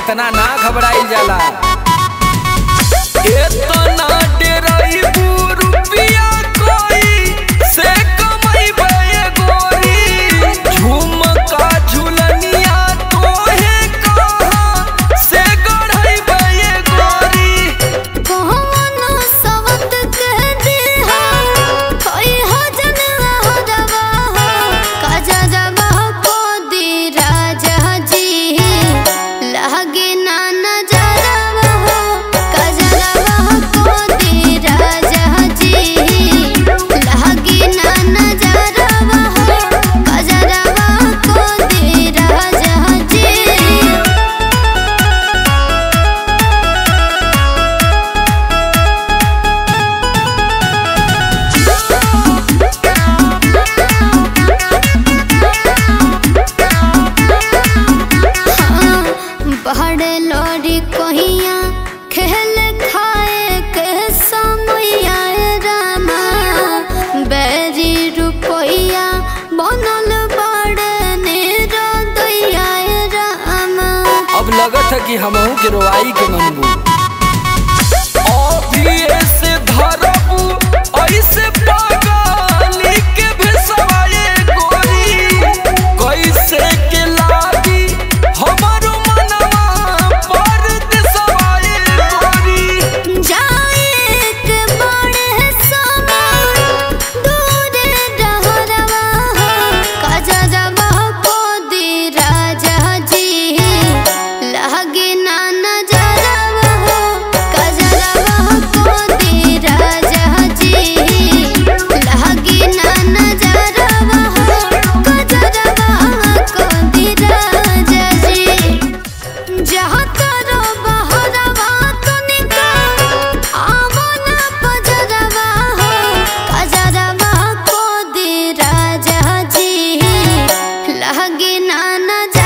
इतना ना घबराइल जाला। इतना डेराई रुपया कोई से कमाइबे गोरी, झुमका झुलनिया तोहे कहाँ से गढ़इबे गोरी। कौनो सवत कह दिहा कोई हो जनवा हो रवा हो, कजरवा को दी राजा जी लगे ना नजरवा हो, कजरवा को दी राजा जी लगे ना नजरवा हो, कजरवा को दी राजा जी। पहाड़ लौरी कहिया खेल खाए के समैया रामा, बैरी रुपैया बनल बड़े निरदैया रामा। अब लगत है कि हमहू के रोवाई के मनबू, अभी ऐसे धरबू ऐसे पागली के भेसवाए गोरी, कैसे के लागी हमारो मनवा पर देसवाए गोरी। जाए के बड़े समान दूर रहरवा हो, कजरवा को दी राजा जी लगे ना नजरवा हो, कजरवा को दी राजा जी लगे ना नजरवा हो, कजरवा को दी राजा जी। जहाँ करो बहरवा तनिका आवो ना पजरवा हो, कजरवा को दी राजा जी लगे ना नजर